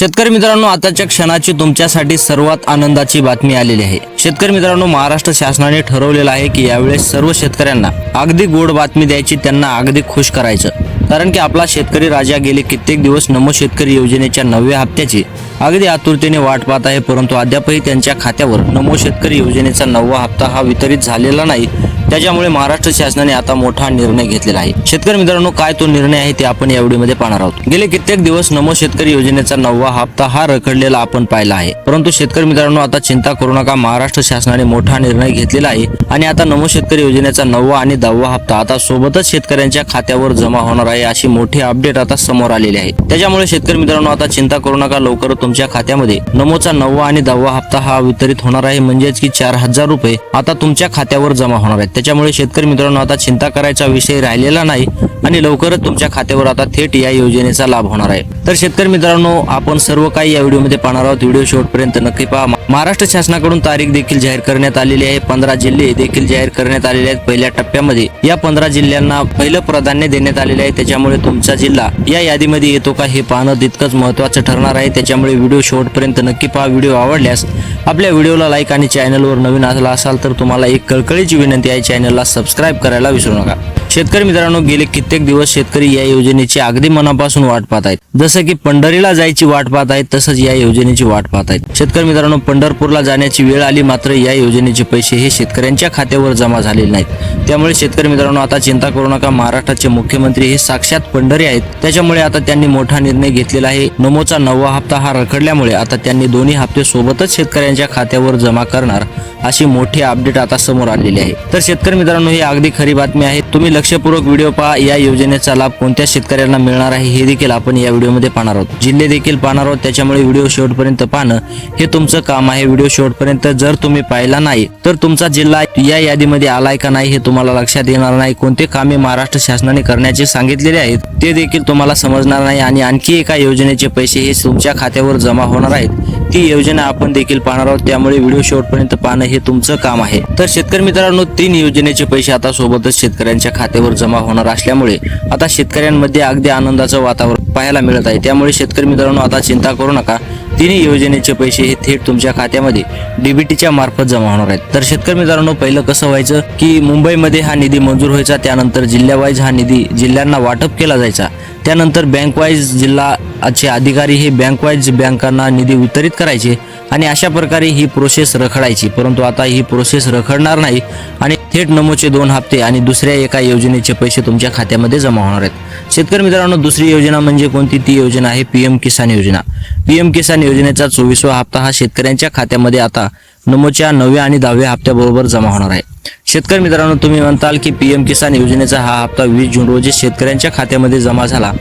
शेतकरी मित्रांनो, आताच्या क्षणाची तुमच्यासाठी सर्वात आनंदाची बातमी आलेली आहे। शेतकरी मित्रांनो, महाराष्ट्र शासनाने ठरवलेलं आहे की यावेळेस सर्व शेतकऱ्यांना अगदी गोड बातमी द्यायची, त्यांना अगदी खुश करायचं। कारण की आपला शेतकरी राजा गेले कित्येक दिवस नमो शेतकरी योजनेच्या 9व्या हप्त्याची अगदी आतुरतेने वाट पाहत आहे, परंतु अद्यापही त्यांच्या खात्यावर नमो शेतकरी योजनेचा 9वा हप्ता हा वितरित झालेला नाही। त्याच्यामुळे महाराष्ट्र शासनाने आता मोठा निर्णय घेतलेला आहे। शेतकरी मित्रांनो, काय तो निर्णय आहे ते आपण या व्हिडिओमध्ये पाहणार आहोत। गेले कित्येक दिवस नमो शेतकरी योजनेचा 9वा हप्ता हा रखडलेला आपण पाहिला आहे, परंतु शेतकरी मित्रांनो, आता चिंता करू नका, महाराष्ट्र शासनाने मोठा निर्णय घेतलेला आहे आणि आता नमो शेतकरी योजनेचा 9वा आणि 10वा हप्ता आता सोबतच शेतकऱ्यांच्या खात्यावर जमा होणार आहे, अशी मोठी अपडेट आता समोर आलेली आहे। त्याच्यामुळे शेतकरी मित्रांनो, आता चिंता करू नका, लवकर तुमच्या खात्यामध्ये नमोचा 9वा आणि 10वा हप्ता हा वितरित होणार आहे, म्हणजेच की 4000 रुपये आता तुमच्या खात्यावर जमा होणार आहेत। त्याच्यामुळे शेतकरी मित्रांनो, आता चिंता करायचा विषय राहिलेला नाही आणि लवकरच तुमच्या खात्यावर आता थेट या योजनेचा लाभ होणार आहे। तर शेतकरी मित्रांनो, आपण सर्व काही या व्हिडिओमध्ये पाहणार आहोत। व्हिडिओ शेवटपर्यंत नक्की पहा। महाराष्ट्र शासनाकडून तारीख देखील जाहीर करण्यात आलेली आहे। 15 जिल्हे देखील जाहीर करण्यात आलेले आहेत। पहिल्या टप्प्यामध्ये या 15 जिल्ह्यांना पहिलं प्राधान्य देण्यात आलेले आहे। त्याच्यामुळे तुमचा जिल्हा या यादीमध्ये येतो का हे पाहणं तितकंच महत्त्वाचं ठरणार आहे। त्याच्यामुळे व्हिडिओ शेवटपर्यंत नक्की पहा। व्हिडिओ आवडल्यास आपल्या व्हिडिओला लाईक आणि चॅनलवर नवीन असाल तर तुम्हाला एक कळकळीची विनंती आहे, चॅनलला सबस्क्राईब करायला विसरू नका। शेतकरी मित्रांनो, गेले कित्येक दिवस शेतकरी या योजनेची अगदी मनापासून वाट पाहत आहेत। जसं की पंढरीला जायची वाट पाहत आहेत, तसंच या योजनेची वाट पाहत आहेत। शेतकरी मित्रांनो, पंढरपूरला जाण्याची वेळ आली, मात्र या योजनेचे पैसे हे शेतकऱ्यांच्या खात्यावर जमा झालेले नाहीत। त्यामुळे शेतकरी मित्रांनो, आता चिंता करू नका, महाराष्ट्राचे मुख्यमंत्री हे साक्षात पंढरी आहेत। त्याच्यामुळे आता त्यांनी मोठा निर्णय घेतलेला आहे। नमोचा 9वा हप्ता हा रखडल्यामुळे आता त्यांनी दोन्ही हप्ते सोबतच शेतकऱ्यांच्या खात्यावर जमा करणार, अशी मोठी अपडेट आता समोर आलेली आहे। तर शेतकरी मित्रांनो, ही अगदी खरी बातमी आहे। तुम्ही लक्षपूर्वक व्हिडिओ पहा। या योजनेचा लाभ कोणत्या शेतकऱ्यांना मिळणार आहे हे देखील आपण या व्हिडिओमध्ये पाहणार आहोत, जिल्हे देखील पाहणार आहोत। त्याच्यामुळे व्हिडिओ शेवटपर्यंत पाहणं हे तुमचं काम आहे। व्हिडिओ शेवटपर्यंत जर तुम्ही पाहिला नाही तर तुमचा जिल्हा या यादीमध्ये आलाय का नाही हे तुम्हाला लक्षात येणार नाही। कोणते कामे महाराष्ट्र शासनाने करण्याचे सांगितलेले आहेत ते देखील तुम्हाला समजणार नाही आणि आणखी एका योजनेचे पैसे हे तुमच्या खात्यावर जमा होणार आहेत, ती योजना आपण देखील पाहणार आहोत। त्यामुळे व्हिडिओ शेवटपर्यंत पाहणं हे तुमचं काम आहे। तर शेतकरी मित्रांनो, 3 योजनेचे पैसे आता सोबतच शेतकऱ्यांच्या खात्यावर जमा होणार असल्यामुळे आता शेतकऱ्यांमध्ये अगदी आनंदाचं वातावरण पाहायला मिळत आहे। त्यामुळे शेतकरी मित्रांनो, आता चिंता करू नका, 3 योजनेचे पैसे हे थेट तुमच्या खात्यामध्ये डीबीटीच्या मार्फत जमा होणार आहेत। तर शेतकरी मित्रांनो, पहिलं कसं व्हायचं की मुंबईमध्ये हा निधी मंजूर व्हायचा, त्यानंतर जिल्ह्यावाईज हा निधी जिल्ह्यांना वाटप केला जायचा, त्यानंतर बँक वाईज जिल्हाचे अधिकारी हे बँक वाईज बँकांना निधी वितरित करायचे आणि अशा प्रकारे ही प्रोसेस रखडायची। परंतु आता ही प्रोसेस रखडणार नाही आणि थेट नमोचे 2 हप्ते आणि दुसऱ्या एका योजनेचे पैसे तुमच्या खात्यामध्ये जमा होणार आहेत। शेतकरी मित्रांनो, दुसरी योजना म्हणजे कोणती? ती योजना आहे पीएम किसान योजना। पीएम किसान योजनेचा 24वा हप्ता हा शेतकऱ्यांच्या खात्यामध्ये आता नमोच्या 9व्या आणि 10व्या हप्त्याबरोबर जमा होणार आहे। शेतकरी मित्रांनो, तुम्ही म्हणताल की पीएम किसान योजनेचा हा हप्ता 20 जून रोजी शेतकऱ्यांच्या खात्यामध्ये जमा झाला,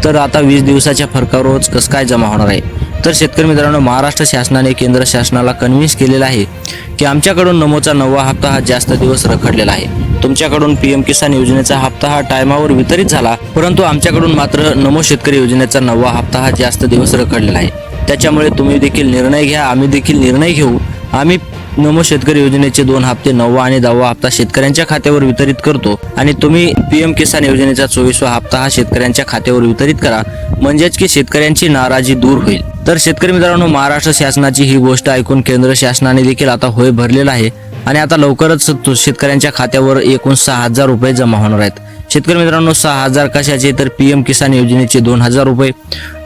तर आता 20 दिवसाच्या फरकावर कसं काय जमा होणार आहे? तर शेतकरी मित्रांनो, महाराष्ट्र शासनाने केंद्र शासनाला कन्व्हिन्स केलेलं आहे की आमच्याकडून नमोचा 9वा हप्ता हा जास्त दिवस रखडलेला आहे। तुमच्याकडून पीएम किसान योजनेचा हप्ता हा टायमावर वितरित झाला, परंतु आमच्याकडून मात्र नमो शेतकरी योजनेचा 9वा हप्ता हा जास्त दिवस रखडलेला आहे। त्याच्यामुळे तुम्ही देखील निर्णय घ्या, आम्ही देखील निर्णय घेऊ। आम्ही नमो शेतकरी योजनेचे 2 हप्ते 9वा आणि 10वा हप्ता शेतकऱ्यांच्या खात्यावर वितरित करतो आणि तुम्ही पीएम किसान योजनेचा 24वा हप्ता हा शेतकऱ्यांच्या खात्यावर वितरित करा, म्हणजेच की शेतकऱ्यांची नाराजी दूर होईल। तर शेतकरी मित्रांनो, महाराष्ट्र शासनाची ही गोष्ट ऐकून केंद्र शासनाने देखील आता होय भरलेला आहे आणि आता लवकरच शेतकऱ्यांच्या खात्यावर एकूण 6000 रुपये जमा होणार आहेत। शेतकरी मित्रांनो, 6000 कशाचे? तर पीएम किसान योजनेचे 2000 रुपये,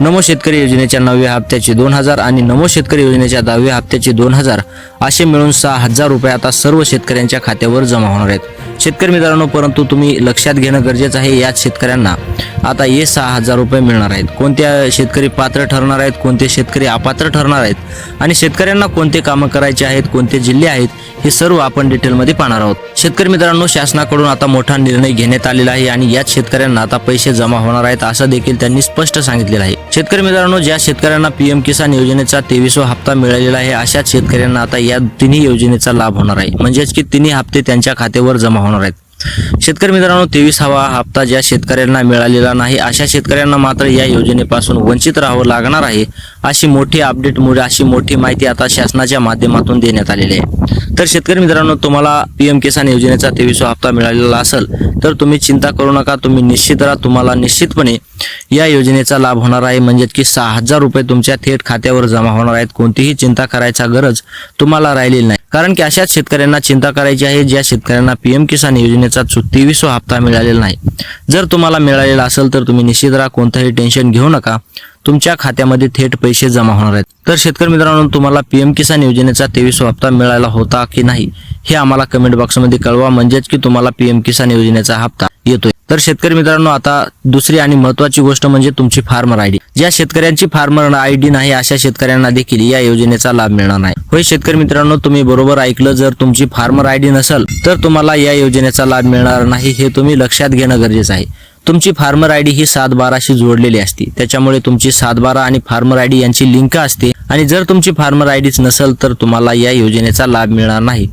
नमो शेतकरी योजनेच्या 9व्या हप्त्याचे 2000 आणि नमो शेतकरी योजनेच्या 10व्या हप्त्याचे 2000 असे मिळून 6000 रुपये आता सर्व शेतकऱ्यांच्या खात्यावर जमा होणार आहेत। शेतकरी मित्रांनो, परंतु तुम्ही लक्षात घेणं गरजेचं आहे, याच शेतकऱ्यांना आता हे 6000 रुपये मिळणार आहेत। कोणत्या शेतकरी पात्र ठरणार आहेत, कोणते शेतकरी अपात्र ठरणार आहेत आणि शेतकऱ्यांना कोणते कामं करायचे आहेत, कोणते जिल्हे आहेत, हे सर्व आपण डिटेलमध्ये पाहणार आहोत। शेतकरी मित्रांनो, शासनाकडून आता मोठा निर्णय घेण्यात आलेला आहे आणि याच शेतकऱ्यांना आता पैसे जमा होणार आहेत, असं देखील त्यांनी स्पष्ट सांगितलेलं आहे। शेतकरी मित्रांनो, ज्या शेतकऱ्यांना पीएम किसान योजनेचा 23वा हप्ता मिळालेला आहे, अशाच शेतकऱ्यांना आता या 3 योजनेचा लाभ होणार आहे, म्हणजेच की 3 हप्ते त्यांच्या खात्यावर जमा होणार आहेत। शेतकरी मित्रांनो, 23वा हप्ता ज्या शेतकऱ्यांना मिळालेला नाही अशा शेतकऱ्यांना मात्र या योजनेपासून वंचित राहावं लागणार आहे, अशी मोठी अपडेट, अशी मोठी माहिती आता शासनाच्या माध्यमातून देण्यात आलेली आहे। तर शेतकरी मित्रांनो, तुम्हाला पीएम किसान योजनेचा 23वा हप्ता मिळालेला असेल तर तुम्ही चिंता करू नका. तुम्ही निश्चित राहा, तुम्हाला निश्चितपणे या योजनेचा लाभ होणार आहे. म्हणजेच की 6,000 रुपये तुमच्या थेट खात्यावर जमा होणार आहेत. कोणतीही चिंता करायचा गरज तुम्हाला राहिलेली नाही. कारण की अशाच शेतकऱ्यांना चिंता करायची आहे ज्या शेतकऱ्यांना पीएम किसान योजनेचा 23वा हप्ता मिळालेला नाही. जर तुम्हाला मिळालेला असेल तर तुम्ही निश्चित राहा, कोणतंही टेन्शन घेऊ नका. तुमच्या खात्यामध्ये थेट पैसे जमा होणार आहेत. तर शेतकरी मित्रांनो, तुम्हाला पीएम किसान योजनेचा 23वा हप्ता मिळाला होता की नाही हे आम्हाला कमेंट बॉक्समध्ये कळवा. म्हणजेच की तुम्हाला पीएम किसान योजनेचा हप्ता येतोय. तर शेतकरी मित्रांनो, आता दुसरी आणि महत्त्वाची गोष्ट म्हणजे तुमची फार्मर आयडी. ज्या शेतकऱ्यांची फार्मर आयडी नाही अशा शेतकऱ्यांना देखील या योजनेचा लाभ मिळणार नाही. होय शेतकरी मित्रांनो, तुम्ही बरोबर ऐकलं. जर तुमची फार्मर आयडी नसेल तर तुम्हाला या योजनेचा लाभ मिळणार नाही. हे तुम्ही लक्षात घेणं गरजेचं आहे. तुमची फार्मर आयडी ही 7/12शी जोडलेली असते. त्याच्यामुळे तुमची 7/12 आणि फार्मर आयडी यांची लिंक असते. आणि जर तुमची फार्मर आयडीच नसेल तर तुम्हाला या योजनेचा लाभ मिळणार नाही,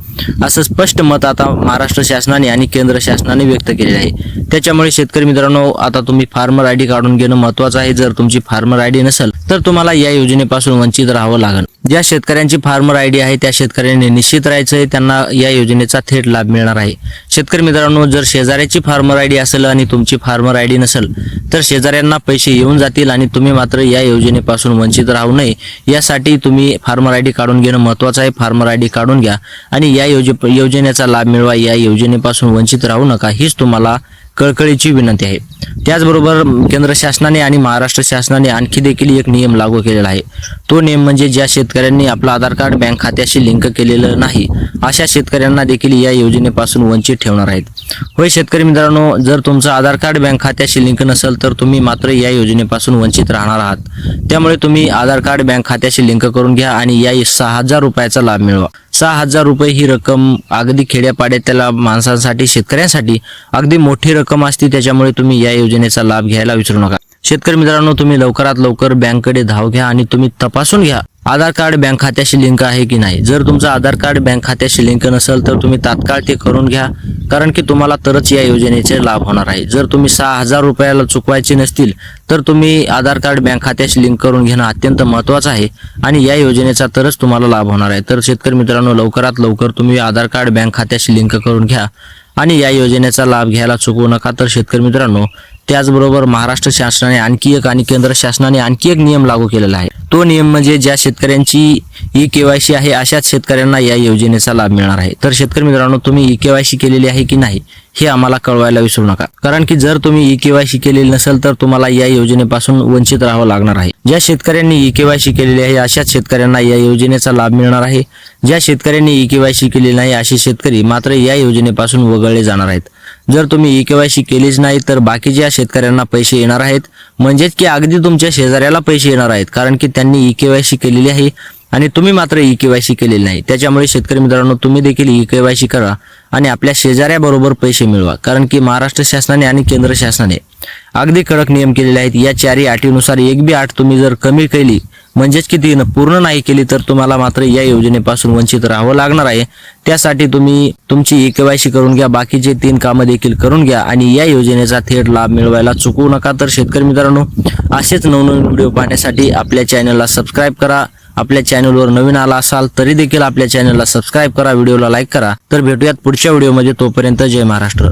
असं स्पष्ट मत आता महाराष्ट्र शासनाने आणि केंद्र शासनाने व्यक्त केलेले आहे. त्याच्यामुळे शेतकरी मित्रांनो, आता तुम्ही फार्मर आयडी काढून घेणं महत्त्वाचं आहे. जर तुमची फार्मर आयडी नसेल तर तुम्हाला या योजनेपासून वंचित राहावं लागेल. ज्या शेतकऱ्यांची फार्मर आयडी आहे त्या शेतकऱ्यांनी निश्चित राहायचं आहे, त्यांना या योजनेचा थेट लाभ मिळणार आहे. शेतकरी मित्रांनो, जर शेजाऱ्याची फार्मर आयडी असेल आणि तुमची फार्मर आयडी नसेल तर शेजाऱ्यांना पैसे येऊन जातील आणि तुम्ही मात्र या योजनेपासून वंचित राहू नये यासाठी तुम्ही फार्मर आयडी काढून घेणं महत्त्वाचं आहे. फार्मर आयडी काढून घ्या आणि या योजनेचा लाभ मिळवा. या योजनेपासून वंचित राहू नका, हीच तुम्हाला कळकळीची विनंती आहे. त्याचबरोबर केंद्र शासनाने आणि महाराष्ट्र शासनाने आणखी देखील एक नियम लागू केलेला आहे. तो नियम म्हणजे ज्या शेतकऱ्यांनी आपलं आधार कार्ड बँक खात्याशी लिंक केलेलं नाही अशा शेतकऱ्यांना देखील या योजनेपासून वंचित ठेवणार आहेत. होय शेतकरी मित्रांनो, जर तुमचं आधार कार्ड बँक खात्याशी लिंक नसेल तर तुम्ही मात्र या योजनेपासून वंचित राहणार आहात. त्यामुळे तुम्ही आधार कार्ड बँक खात्याशी लिंक करून घ्या आणि या 6,000 रुपयाचा लाभ मिळवा. 6,000 रुपये ही रक्कम अगदी खेड्यापाड्यातल्या माणसांसाठी, शेतकऱ्यांसाठी अगदी मोठी रक्कम असते. त्याच्यामुळे तुम्ही या योजनेचा लाभ घ्यायला विसरू नका. शेतकरी मित्रांनो, तुम्ही लवकरात लवकर बँकेकडे धाव घ्या आणि तुम्ही तपासून घ्या आधार कार्ड बँक खात्याशी लिंक आहे की नाही. जर तुमचं आधार कार्ड बँक खात्याशी लिंक नसेल तर तुम्ही तात्काळ ते करून घ्या, कारण की तुम्हाला तरच या योजनेचे लाभ होणार आहे. जर तुम्ही 6,000 रुपयाला चुकवायचे नसतील तर तुम्ही आधार कार्ड बँक खात्याशी लिंक करून घेणं अत्यंत महत्त्वाचं आहे आणि या योजनेचा तरच तुम्हाला लाभ होणार आहे. तर शेतकरी मित्रांनो, लवकरात लवकर तुम्ही आधार कार्ड बँक खात्याशी लिंक करून घ्या आणि या योजनेचा लाभ घ्यायला चुकवू नका. तर शेतकरी मित्रांनो, त्याचबरोबर महाराष्ट्र शासनाने आणखी एक आणि केंद्र शासनाने आणखी एक नियम लागू केलेला आहे. तो नियम म्हणजे ज्या शेतकऱ्यांची ई-केवायसी आहे अशाच शेतकऱ्यांना या योजनेचा लाभ मिळणार आहे. तर शेतकरी मित्रांनो, तुम्ही ई-केवायसी केलेली आहे की नाही हे आम्हाला कळवायला विसरू नका, कारण की जर तुम्ही ई-केवायसी केलेली नसेल तर तुम्हाला या योजनेपासून वंचित राहावं लागणार आहे. ज्या शेतकऱ्यांनी ई-केवायसी केलेली आहे अशाच शेतकऱ्यांना या योजनेचा लाभ मिळणार आहे. ज्या शेतकऱ्यांनी ई-केवायसी केलेली नाही असे शेतकरी मात्र या योजनेपासून वगळले जाणार आहेत. जर तुम्ही ई-केवायसी केलीच नाही तर बाकीच्या शेतकऱ्यांना पैसे येणार आहेत. म्हणजेच की अगदी तुमच्या शेजाऱ्याला पैसे येणार आहेत, कारण की त्यांनी ई-केवायसी केलेली आहे आणि तुम्ही मात्र ई-केवायसी केलेली नाही. त्याच्यामुळे शेतकरी मित्रांनो, तुम्ही देखील ई-केवायसी करा आणि आपल्या शेजाऱ्याबरोबर पैसे मिळवा, कारण की महाराष्ट्र शासनाने आणि केंद्र शासनाने अगदी कडक नियम केलेले आहेत. या 4 अटीनुसार एक बी अट तुम्ही जर कमी केली, म्हणजेच की ती पूर्ण नाही केली तर तुम्हाला मात्र या योजनेपासून वंचित राहावं लागणार आहे. त्यासाठी तुम्ही तुमची ई-केवायसी करून घ्या, बाकीचे 3 कामं देखील करून घ्या आणि या योजनेचा थेट लाभ मिळवायला चुकवू नका. तर शेतकरी मित्रांनो, असेच नवनवीन व्हिडिओ पाहण्यासाठी आपल्या चॅनलला सबस्क्राईब करा. आपल्या चॅनलवर नवीन आला असाल तरी देखील आपल्या चॅनलला सबस्क्राईब करा, व्हिडिओला लाईक करा. तर भेटूयात पुढच्या व्हिडिओमध्ये. तोपर्यंत जय महाराष्ट्र.